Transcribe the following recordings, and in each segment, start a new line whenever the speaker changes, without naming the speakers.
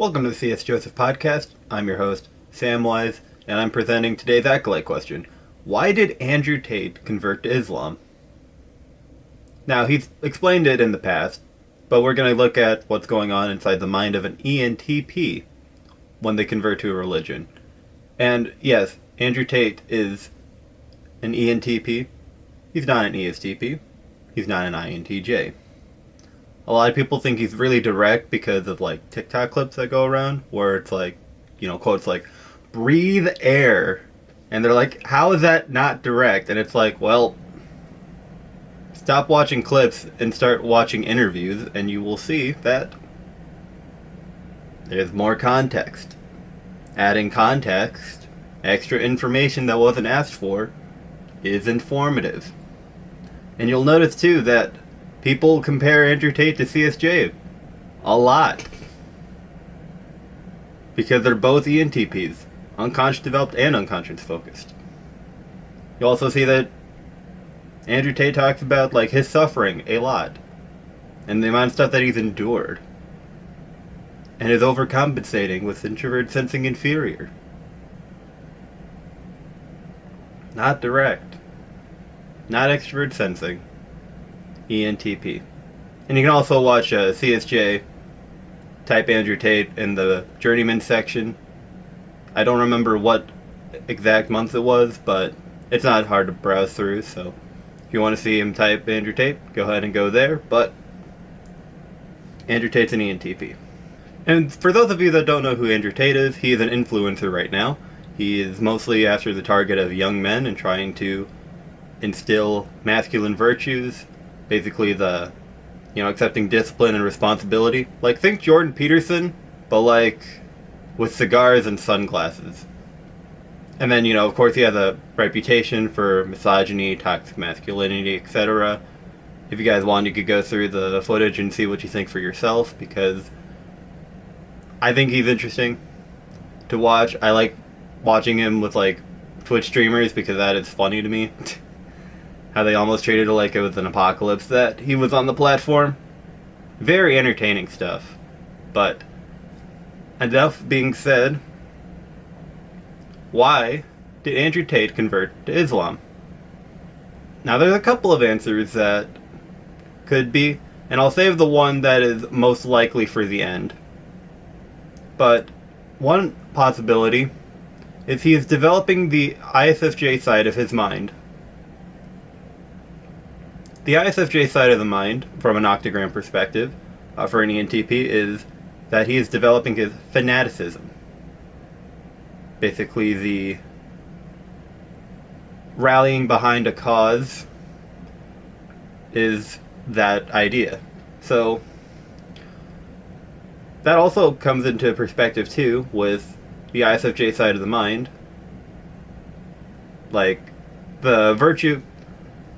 Welcome to the C.S. Joseph Podcast. I'm your host, Sam Wise, and I'm presenting today's Acolyte question. Why did Andrew Tate convert to Islam? Now, he's explained it in the past, but we're going to look at what's going on inside the mind of an ENTP when they convert to a religion. And yes, Andrew Tate is an ENTP. He's not an ESTP. He's not an INTJ. A lot of people think he's really direct because of, like, TikTok clips that go around where it's like, quotes like, breathe air. And they're like, how is that not direct? And it's like, well, stop watching clips and start watching interviews and you will see that there's more context. Adding context, extra information that wasn't asked for, is informative. And you'll notice too that people compare Andrew Tate to CSJ a lot. Because they're both ENTPs, unconscious developed and unconscious focused. You also see that Andrew Tate talks about, like, his suffering a lot. And the amount of stuff that he's endured. And is overcompensating with introvert sensing inferior. Not direct. Not extrovert sensing. ENTP. And you can also watch CSJ, type Andrew Tate in the Journeyman section. I don't remember what exact month it was, but it's not hard to browse through, so if you want to see him type Andrew Tate, go ahead and go there, but Andrew Tate's an ENTP. And for those of you that don't know who Andrew Tate is, he is an influencer right now. He is mostly after the target of young men and trying to instill masculine virtues, basically accepting discipline and responsibility. Like, think Jordan Peterson, but like with cigars and sunglasses. And then, of course he has a reputation for misogyny, toxic masculinity, etc. If you guys want, you could go through the footage and see what you think for yourself, because I think he's interesting to watch. I like watching him with, like, Twitch streamers because that is funny to me. How they almost treated it like it was an apocalypse that he was on the platform. Very entertaining stuff. But enough being said, why did Andrew Tate convert to Islam? Now, there's a couple of answers that could be, and I'll save the one that is most likely for the end. But one possibility is he is developing the ISFJ side of his mind. The ISFJ side of the mind, from an octagram perspective, for an ENTP, is that he is developing his fanaticism. Basically, the rallying behind a cause is that idea. So, that also comes into perspective, too, with the ISFJ side of the mind. Like, the virtue...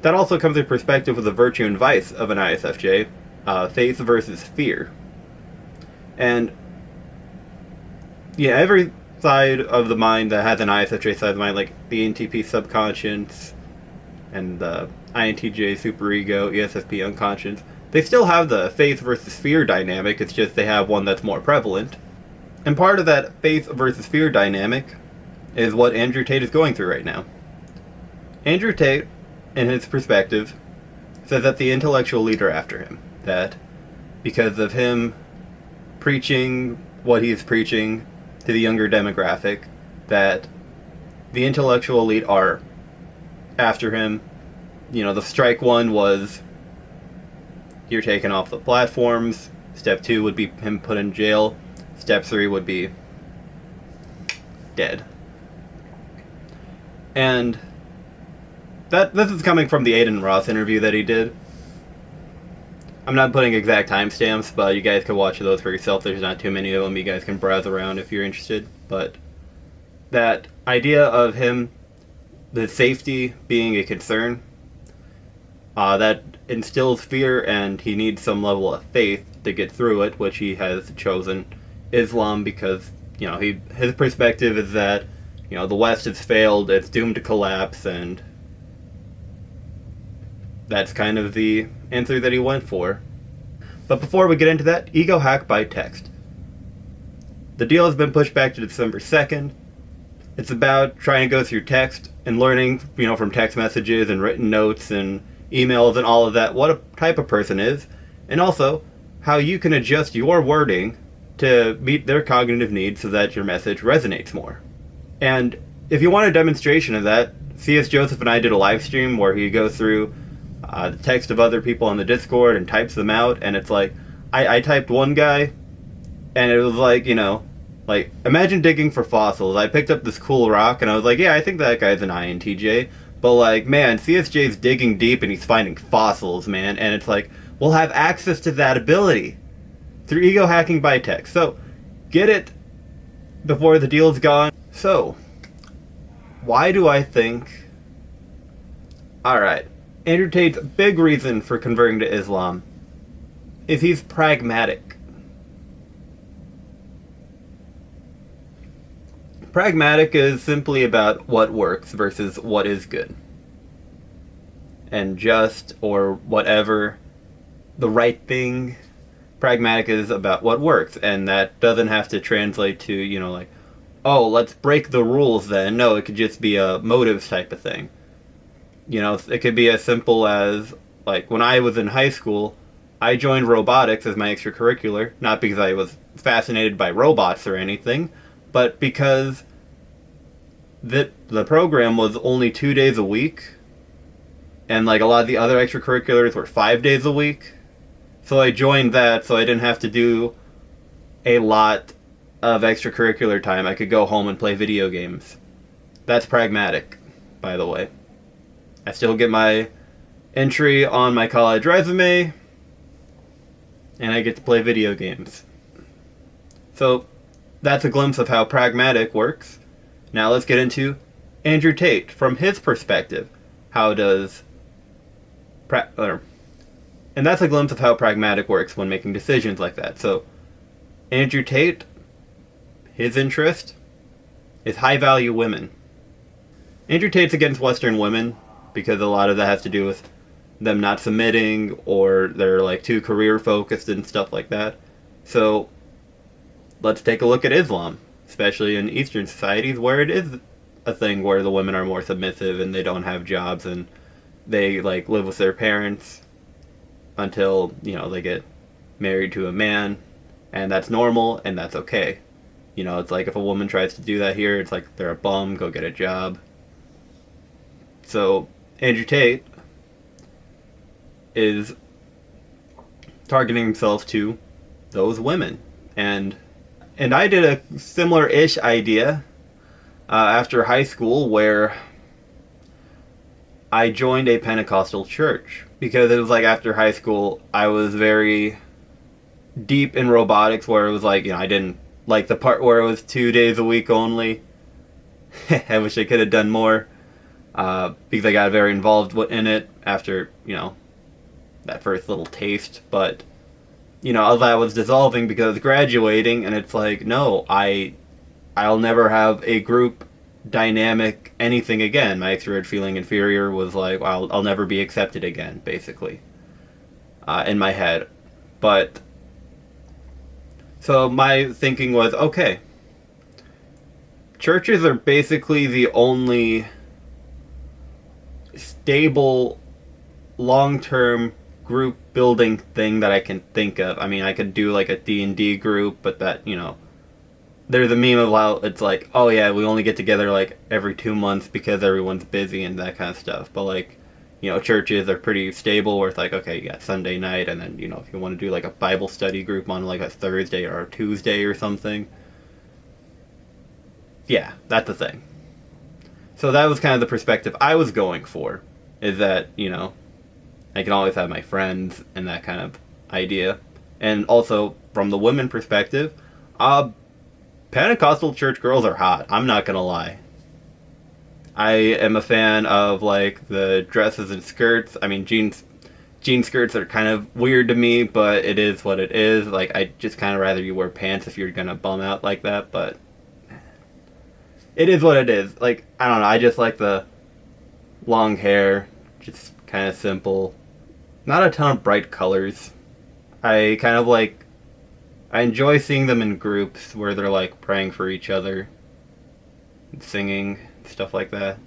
That also comes into perspective with the virtue and vice of an ISFJ, faith versus fear. And, yeah, every side of the mind that has an ISFJ side of the mind, like the ENTP subconscious and the INTJ superego, ESFP unconscious, they still have the faith versus fear dynamic. It's just they have one that's more prevalent. And part of that faith versus fear dynamic is what Andrew Tate is going through right now. Andrew Tate, in his perspective, says that the intellectual leader after him, that because of him preaching what he's preaching to the younger demographic, that the intellectual elite are after him. The strike one was you're taken off the platforms. Step 2 would be him put in jail. Step 3 would be dead. And this is coming from the Aiden Ross interview that he did. I'm not putting exact timestamps, but you guys can watch those for yourself. There's not too many of them. You guys can browse around if you're interested. But that idea of him, the safety being a concern, that instills fear, and he needs some level of faith to get through it, which he has chosen Islam because, his perspective is that, the West has failed, it's doomed to collapse, and that's kind of the answer that he went for. But before we get into that, ego hack by text. The deal has been pushed back to December 2nd. It's about trying to go through text and learning, from text messages and written notes and emails and all of that, what a type of person is, and also how you can adjust your wording to meet their cognitive needs so that your message resonates more. And if you want a demonstration of that, C.S. Joseph and I did a live stream where he goes through the text of other people on the Discord and types them out, and it's like, I typed one guy, and it was like, imagine digging for fossils. I picked up this cool rock, and I was like, yeah, I think that guy's an INTJ. But, man, CSJ's digging deep, and he's finding fossils, man. And it's like, we'll have access to that ability through ego hacking by text. So, get it before the deal's gone. So, why do I think... Alright, Andrew Tate's big reason for converting to Islam is he's pragmatic. Pragmatic is simply about what works versus what is good. And just, or whatever, the right thing. Pragmatic is about what works, and that doesn't have to translate to, oh, let's break the rules then. No, it could just be a motives type of thing. It could be as simple as, when I was in high school, I joined robotics as my extracurricular, not because I was fascinated by robots or anything, but because the program was only 2 days a week, and a lot of the other extracurriculars were 5 days a week. So I joined that so I didn't have to do a lot of extracurricular time. I could go home and play video games. That's pragmatic, by the way. I still get my entry on my college resume, and I get to play video games. So that's a glimpse of how pragmatic works. Now let's get into Andrew Tate. From his perspective, how does... and that's a glimpse of how pragmatic works when making decisions like that. So, Andrew Tate, his interest is high-value women. Andrew Tate's against Western women because a lot of that has to do with them not submitting, or they're too career-focused and stuff like that. So, let's take a look at Islam, especially in Eastern societies where it is a thing where the women are more submissive and they don't have jobs and they live with their parents until they get married to a man, and that's normal and that's okay. It's if a woman tries to do that here, it's they're a bum, go get a job. So Andrew Tate is targeting himself to those women, and I did a similar-ish idea after high school, where I joined a Pentecostal church. Because it was after high school, I was very deep in robotics, where it was I didn't like the part where it was 2 days a week only. I wish I could have done more, because I got very involved in it after, that first little taste. But, as I was dissolving because I was graduating, and it's no, I'll never have a group dynamic anything again. My extrovert feeling inferior was I'll never be accepted again, basically, in my head. But so my thinking was, okay, churches are basically the only stable long-term group building thing that I can think of. I mean, I could do a D&D group, but that, there's a meme of how it's oh yeah, we only get together every 2 months because everyone's busy and that kind of stuff. But churches are pretty stable, where it's okay, you got Sunday night, and then, if you want to do a Bible study group on a Thursday or a Tuesday or something. Yeah, that's the thing. So that was kind of the perspective I was going for, is that, I can always have my friends and that kind of idea. And also, from the women perspective, Pentecostal church girls are hot. I'm not gonna lie. I am a fan of the dresses and skirts. I mean, jean skirts are kind of weird to me, but it is what it is. I just kind of rather you wear pants if you're gonna bum out like that. But it is what it is. I don't know. I just like the long hair, just kind of simple. Not a ton of bright colors. I kind of I enjoy seeing them in groups where they're like praying for each other, and singing, stuff like that.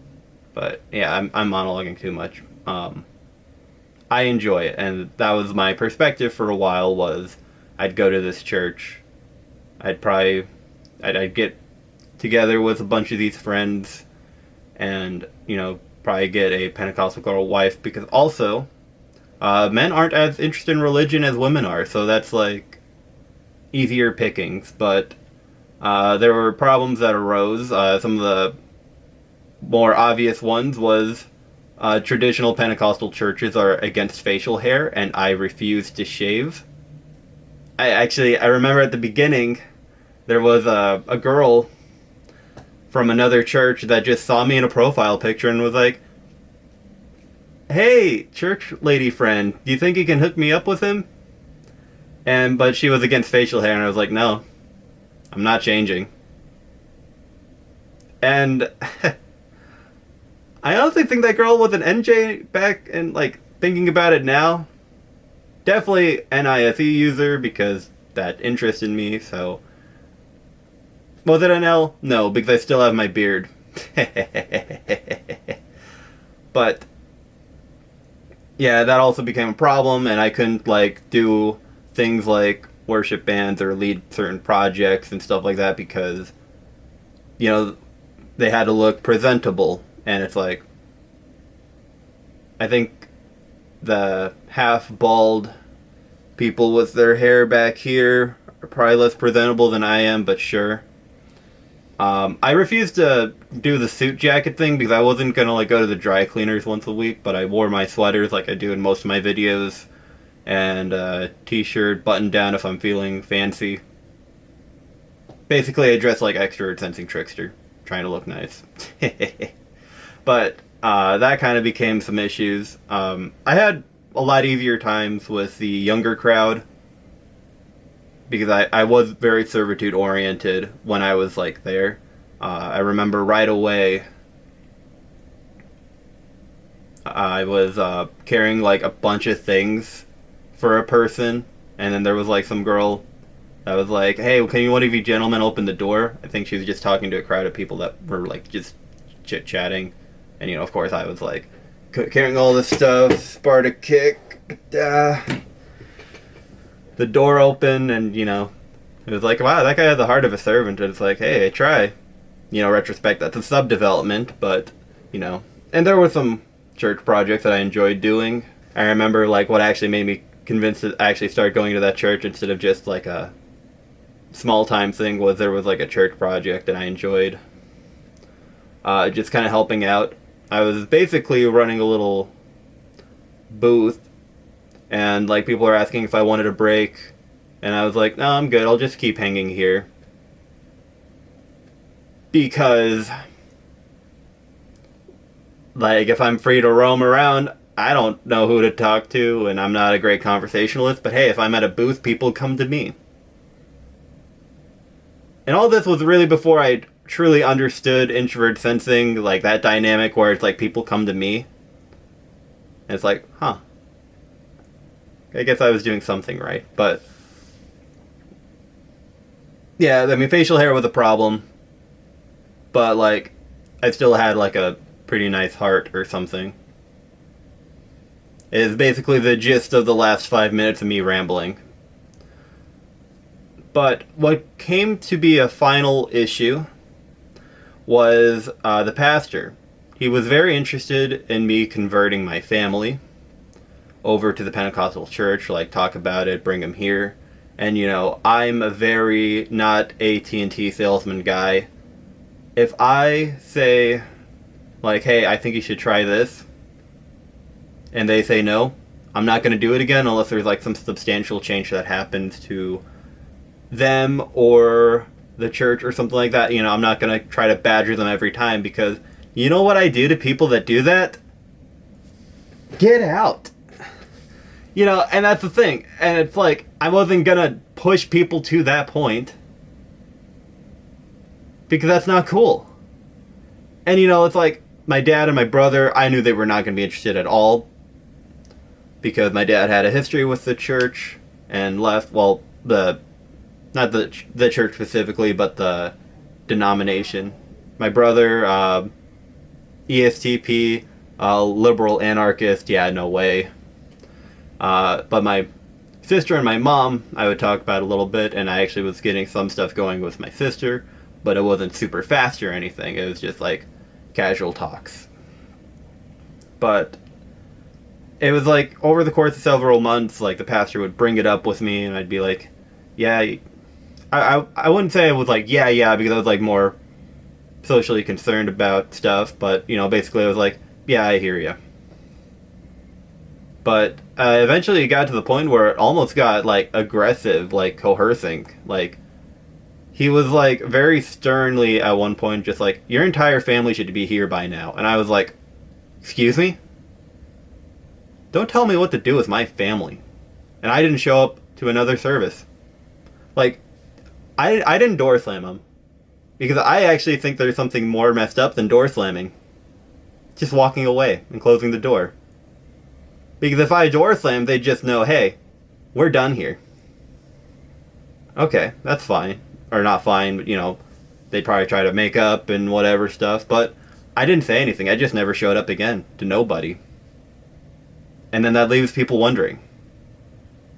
But yeah, I'm monologuing too much. I enjoy it, and that was my perspective for a while. Was I'd go to this church, I'd probably I'd get together with a bunch of these friends, and probably get a Pentecostal girl wife, because also men aren't as interested in religion as women are, so that's like easier pickings. But there were problems that arose. Some of the more obvious ones was traditional Pentecostal churches are against facial hair, and I refuse to shave. I remember at the beginning there was a girl from another church that just saw me in a profile picture and was like, "Hey, church lady friend, do you think you can hook me up with him?" But she was against facial hair, and I was like, "No, I'm not changing." And I honestly think that girl was an NJ back, and like thinking about it now, definitely NISE user, because that interested me. So was it an L? No, because I still have my beard. But yeah, that also became a problem, and I couldn't like do things like worship bands or lead certain projects and stuff like that, because you know they had to look presentable. And it's like, I think the half bald people with their hair back here are probably less presentable than I am, but sure. I refused to do the suit jacket thing because I wasn't gonna like go to the dry cleaners once a week, but I wore my sweaters like I do in most of my videos, and t-shirt buttoned down if I'm feeling fancy. Basically, I dress like extrovert sensing trickster, trying to look nice. But that kind of became some issues. I had a lot easier times with the younger crowd, because I was very servitude oriented when I was like there. I remember right away I was carrying like a bunch of things for a person, and then there was like some girl that was like, "Hey, can you one of you gentlemen open the door?" I think she was just talking to a crowd of people that were like just chit chatting, and of course I was like carrying all this stuff, Sparta kick, the door open, and it was like, wow, that guy has the heart of a servant. And it's like, hey, I try. Retrospect, that's a sub-development, but, And there were some church projects that I enjoyed doing. I remember, like, what actually made me convinced to actually start going to that church instead of just, like, a small-time thing was there was, like, a church project that I enjoyed. Just kind of helping out. I was basically running a little booth, and, like, people were asking if I wanted a break. And I was like, no, I'm good. I'll just keep hanging here. Because, like, if I'm free to roam around, I don't know who to talk to, and I'm not a great conversationalist. But hey, if I'm at a booth, people come to me. And all this was really before I truly understood introvert sensing, like that dynamic where it's like people come to me. And it's like, huh. I guess I was doing something right. But yeah, I mean, facial hair was a problem, but, like, I still had, like, a pretty nice heart or something. It is basically the gist of the last 5 minutes of me rambling. But what came to be a final issue was the pastor. He was very interested in me converting my family over to the Pentecostal church, like, talk about it, bring them here. And, I'm a very not AT&T salesman guy. If I say, like, hey, I think you should try this, and they say no, I'm not going to do it again unless there's, like, some substantial change that happens to them or the church or something like that. I'm not going to try to badger them every time, because you know what I do to people that do that? Get out. And that's the thing. And it's like, I wasn't gonna push people to that point, because that's not cool. And it's like, my dad and my brother, I knew they were not gonna be interested at all, because my dad had a history with the church and left. Well, the Not the church specifically, but the denomination. My brother, ESTP, liberal anarchist. Yeah, no way. But my sister and my mom, I would talk about a little bit, and I actually was getting some stuff going with my sister, but it wasn't super fast or anything. It was just like casual talks. But it was like over the course of several months, like the pastor would bring it up with me, and I'd be like, "Yeah." I wouldn't say I was like, "Yeah," because I was like more socially concerned about stuff, but basically I was like, "Yeah, I hear you." But eventually it got to the point where it almost got like aggressive, like coercing. Like he was like very sternly at one point, just like, "Your entire family should be here by now," and I was like, "Excuse me? Don't tell me what to do with my family." And I didn't show up to another service. Like I didn't door slam him because I actually think there's something more messed up than door slamming. Just walking away and closing the door. Because if I door slam, they just know, hey, we're done here. Okay, that's fine. Or not fine, but they'd probably try to make up and whatever stuff. But I didn't say anything. I just never showed up again to nobody. And then that leaves people wondering.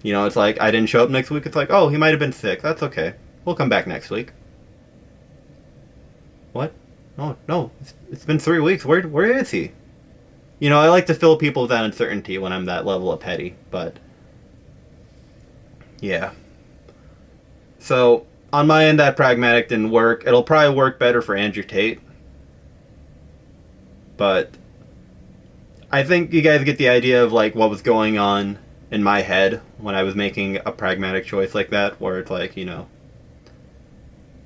It's like, I didn't show up next week. It's like, oh, he might have been sick. That's okay. We'll come back next week. What? Oh, no. It's been 3 weeks. Where is he? I like to fill people with that uncertainty when I'm that level of petty, but yeah. So, on my end, that pragmatic didn't work. It'll probably work better for Andrew Tate, but I think you guys get the idea of like what was going on in my head when I was making a pragmatic choice like that, where it's like,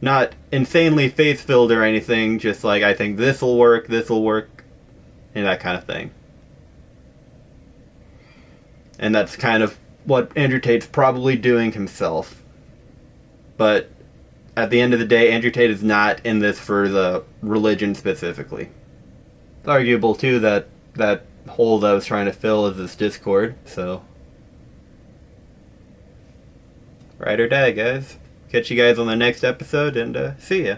not insanely faith-filled or anything, just like, I think this will work, and that kind of thing. And that's kind of what Andrew Tate's probably doing himself. But at the end of the day, Andrew Tate is not in this for the religion specifically. It's arguable, too, that hole that I was trying to fill is this Discord, so ride or die, guys. Catch you guys on the next episode, and see ya.